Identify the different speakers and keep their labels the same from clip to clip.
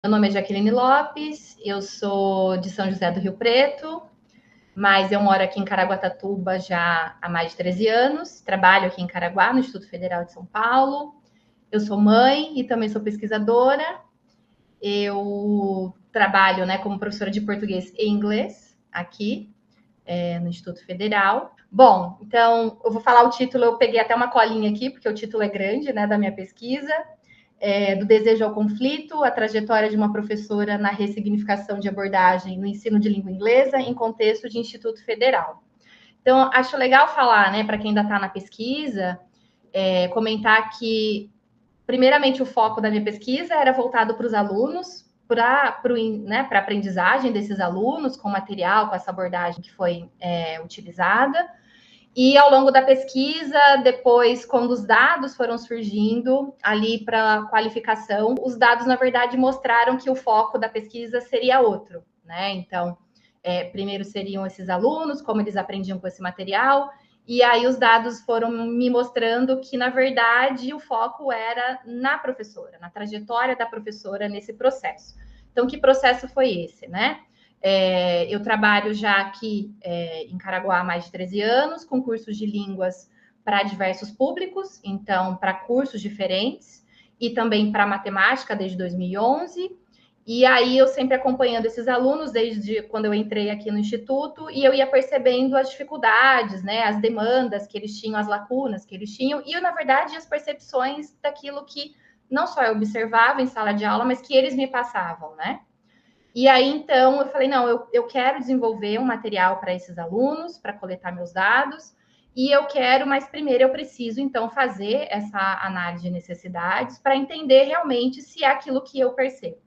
Speaker 1: Meu nome é Jaqueline Lopes, eu sou de São José do Rio Preto, mas eu moro aqui em Caraguatatuba já há mais de 13 anos, trabalho aqui em Caraguá, no Instituto Federal de São Paulo. Eu sou mãe e também sou pesquisadora. Eu trabalho, né, como professora de português e inglês aqui no Instituto Federal. Bom, então eu vou falar o título, eu peguei até uma colinha aqui, porque o título é grande, né, da minha pesquisa. Do desejo ao conflito, a trajetória de uma professora na ressignificação de abordagem no ensino de língua inglesa em contexto de Instituto Federal. Então, acho legal falar, né, para quem ainda está na pesquisa, comentar que, primeiramente, o foco da minha pesquisa era voltado para os alunos, para a aprendizagem desses alunos, com material, com essa abordagem que foi utilizada. E ao longo da pesquisa, depois, quando os dados foram surgindo ali para qualificação, os dados, na verdade, mostraram que o foco da pesquisa seria outro, né? Então, primeiro seriam esses alunos, como eles aprendiam com esse material, e aí os dados foram me mostrando que, na verdade, o foco era na professora, na trajetória da professora nesse processo. Então, que processo foi esse, né? Eu trabalho já aqui em Caraguá há mais de 13 anos, com cursos de línguas para diversos públicos, então, para cursos diferentes, e também para matemática desde 2011. E aí eu sempre acompanhando esses alunos desde quando eu entrei aqui no Instituto, e eu ia percebendo as dificuldades, né, as demandas que eles tinham, as lacunas que eles tinham, e na verdade as percepções daquilo que não só eu observava em sala de aula, mas que eles me passavam, né? E aí, então, eu falei, não, eu quero desenvolver um material para esses alunos, para coletar meus dados, e eu quero, mas primeiro eu preciso, então, fazer essa análise de necessidades para entender realmente se é aquilo que eu percebo.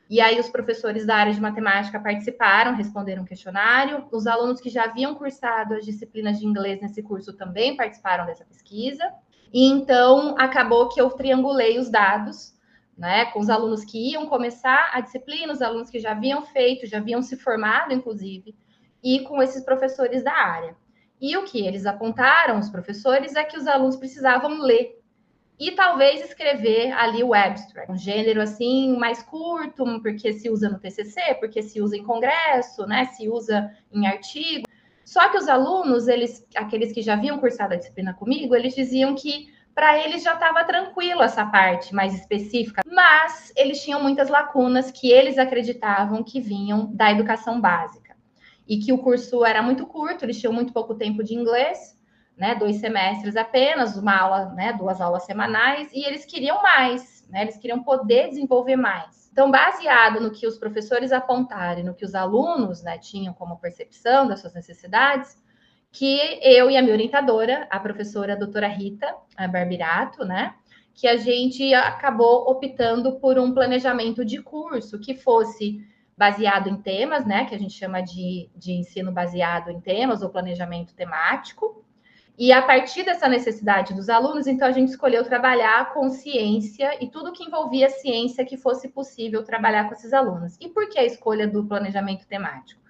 Speaker 1: E aí, os professores da área de matemática participaram, responderam um questionário, os alunos que já haviam cursado as disciplinas de inglês nesse curso também participaram dessa pesquisa, e então acabou que eu triangulei os dados, né, com os alunos que iam começar a disciplina, os alunos que já haviam feito, já haviam se formado, inclusive, e com esses professores da área. E o que eles apontaram, os professores, é que os alunos precisavam ler e talvez escrever ali o abstract, um gênero assim mais curto, porque se usa no TCC, porque se usa em congresso, né, se usa em artigo. Só que os alunos, aqueles que já haviam cursado a disciplina comigo, eles diziam que para eles já estava tranquilo essa parte mais específica, mas eles tinham muitas lacunas que eles acreditavam que vinham da educação básica. E que o curso era muito curto, eles tinham muito pouco tempo de inglês, né, 2 semestres apenas, uma aula, né, 2 aulas semanais, e eles queriam mais, né, eles queriam poder desenvolver mais. Então, baseado no que os professores apontaram, no que os alunos, né, tinham como percepção das suas necessidades, que eu e a minha orientadora, a professora doutora Rita Barbirato, né, que a gente acabou optando por um planejamento de curso que fosse baseado em temas, né, que a gente chama de ensino baseado em temas ou planejamento temático. E a partir dessa necessidade dos alunos, então a gente escolheu trabalhar com ciência e tudo que envolvia ciência que fosse possível trabalhar com esses alunos. E por que a escolha do planejamento temático?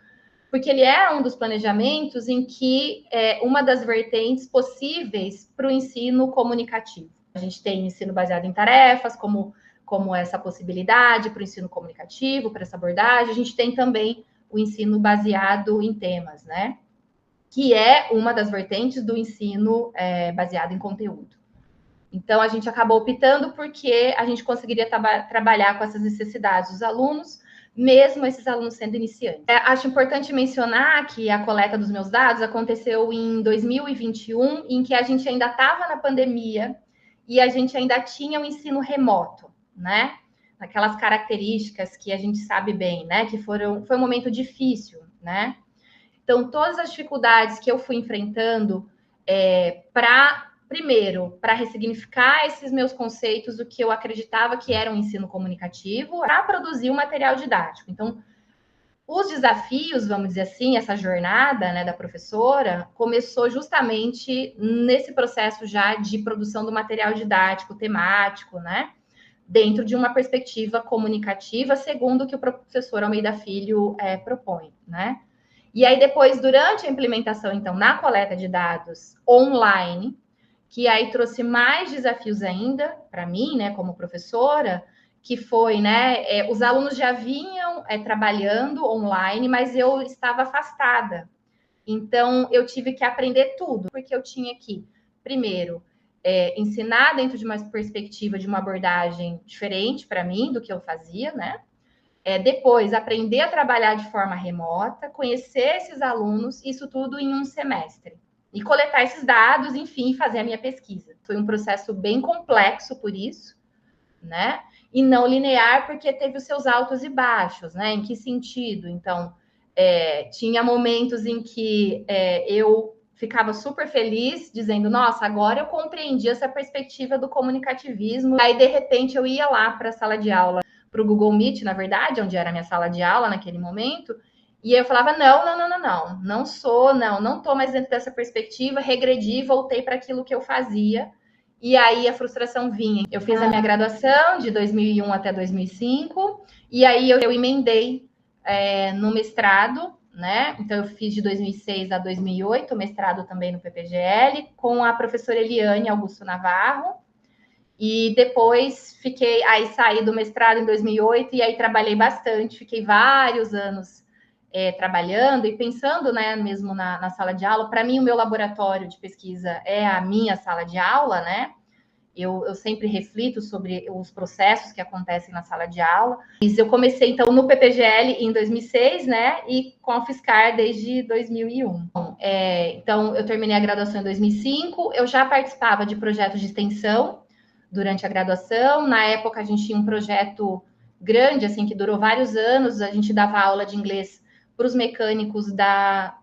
Speaker 1: Porque ele é um dos planejamentos em que é uma das vertentes possíveis para o ensino comunicativo. A gente tem ensino baseado em tarefas, como essa possibilidade para o ensino comunicativo, para essa abordagem. A gente tem também o ensino baseado em temas, né? Que é uma das vertentes do ensino baseado em conteúdo. Então, a gente acabou optando porque a gente conseguiria trabalhar com essas necessidades dos alunos, mesmo esses alunos sendo iniciantes. Acho importante mencionar que a coleta dos meus dados aconteceu em 2021, em que a gente ainda estava na pandemia e a gente ainda tinha o ensino remoto, né? Aquelas características que a gente sabe bem, né? Que foi um momento difícil, né? Então, todas as dificuldades que eu fui enfrentando primeiro, para ressignificar esses meus conceitos do que eu acreditava que era um ensino comunicativo, para produzir um material didático. Então, os desafios, vamos dizer assim, essa jornada, né, da professora, começou justamente nesse processo já de produção do material didático, temático, né? Dentro de uma perspectiva comunicativa, segundo o que o professor Almeida Filho propõe, né? E aí, depois, durante a implementação, então, na coleta de dados online, que aí trouxe mais desafios ainda para mim, né, como professora, que foi, né? Os alunos já vinham trabalhando online, mas eu estava afastada. Então, eu tive que aprender tudo, porque eu tinha que, primeiro, ensinar dentro de uma perspectiva, de uma abordagem diferente para mim do que eu fazia, né? Depois, aprender a trabalhar de forma remota, conhecer esses alunos, isso tudo em um semestre. E coletar esses dados, enfim, fazer a minha pesquisa. Foi um processo bem complexo por isso, né? E não linear, porque teve os seus altos e baixos, né? Em que sentido? Então, tinha momentos em que eu ficava super feliz, dizendo, nossa, agora eu compreendi essa perspectiva do comunicativismo. Aí, de repente, eu ia lá para a sala de aula, para o Google Meet, na verdade, onde era a minha sala de aula naquele momento, e eu falava, não estou mais dentro dessa perspectiva, regredi, voltei para aquilo que eu fazia, e aí a frustração vinha. Eu fiz a minha graduação de 2001 até 2005, e aí eu emendei no mestrado, né? Então eu fiz de 2006 a 2008, mestrado também no PPGL, com a professora Eliane Augusto Navarro, e depois saí do mestrado em 2008 e aí trabalhei bastante, fiquei vários anos trabalhando e pensando, né, mesmo na sala de aula. Para mim, o meu laboratório de pesquisa é a minha sala de aula, né? Eu sempre reflito sobre os processos que acontecem na sala de aula. Eu comecei, então, no PPGL em 2006, né? E com a UFSCar desde 2001. Então, eu terminei a graduação em 2005. Eu já participava de projetos de extensão durante a graduação. Na época, a gente tinha um projeto grande, assim, que durou vários anos. A gente dava aula de inglês para os mecânicos da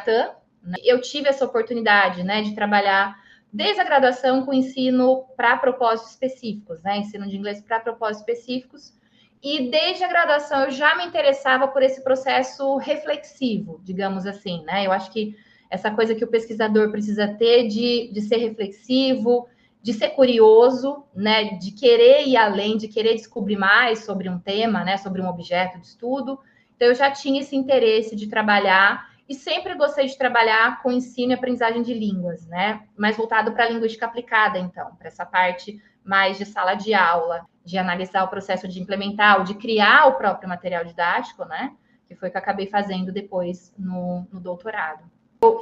Speaker 1: TAM. Né? Eu tive essa oportunidade, né, de trabalhar desde a graduação com ensino para propósitos específicos, né? Ensino de inglês para propósitos específicos. E desde a graduação eu já me interessava por esse processo reflexivo, digamos assim, né? Eu acho que essa coisa que o pesquisador precisa ter de ser reflexivo, de ser curioso, né? De querer ir além, de querer descobrir mais sobre um tema, né? Sobre um objeto de estudo. Então eu já tinha esse interesse de trabalhar e sempre gostei de trabalhar com ensino e aprendizagem de línguas, né? Mais voltado para a linguística aplicada, então, para essa parte mais de sala de aula, de analisar o processo de implementar, ou de criar o próprio material didático, né? Que foi o que eu acabei fazendo depois no doutorado.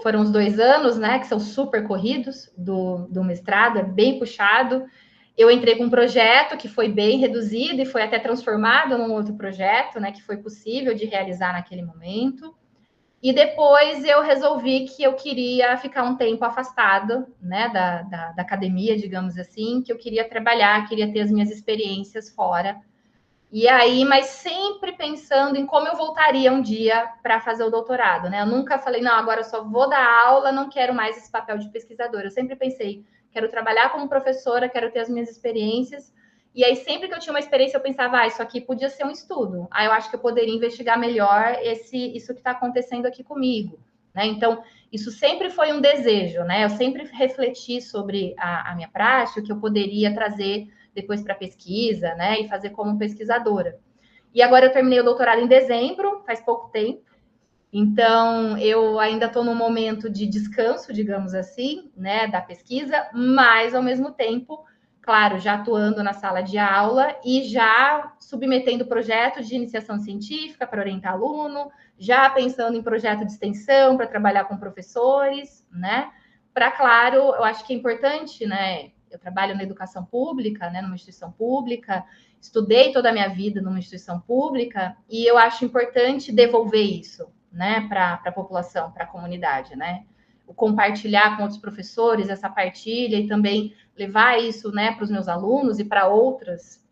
Speaker 1: Foram os 2 anos, né? Que são super corridos do mestrado, é bem puxado. Eu entrei com um projeto que foi bem reduzido e foi até transformado num outro projeto, né? Que foi possível de realizar naquele momento. E depois eu resolvi que eu queria ficar um tempo afastado, né, da academia, digamos assim, que eu queria trabalhar, queria ter as minhas experiências fora. E aí, mas sempre pensando em como eu voltaria um dia para fazer o doutorado, né? Eu nunca falei, não, agora eu só vou dar aula, não quero mais esse papel de pesquisadora. Eu sempre pensei, quero trabalhar como professora, quero ter as minhas experiências. E aí, sempre que eu tinha uma experiência, eu pensava, isso aqui podia ser um estudo. Aí eu acho que eu poderia investigar melhor isso que está acontecendo aqui comigo. Né? Então, isso sempre foi um desejo, né? Eu sempre refleti sobre a minha prática, o que eu poderia trazer depois para pesquisa, né? E fazer como pesquisadora. E agora eu terminei o doutorado em dezembro, faz pouco tempo. Então, eu ainda estou num momento de descanso, digamos assim, né, da pesquisa, mas ao mesmo tempo, claro, já atuando na sala de aula e já submetendo projetos de iniciação científica para orientar aluno, já pensando em projeto de extensão para trabalhar com professores, né? Para, claro, eu acho que é importante, né? Eu trabalho na educação pública, né, numa instituição pública, estudei toda a minha vida numa instituição pública e eu acho importante devolver isso, né, para a população, para a comunidade, né? O compartilhar com outros professores essa partilha e também levar isso, né, para os meus alunos e para outras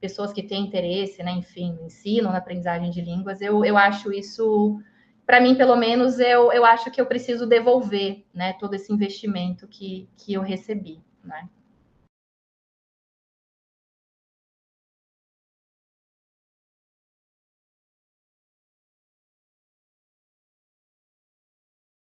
Speaker 1: pessoas que têm interesse, né, enfim, no ensino, na aprendizagem de línguas. Eu acho isso, para mim, pelo menos, eu acho que eu preciso devolver, né, todo esse investimento que eu recebi, né?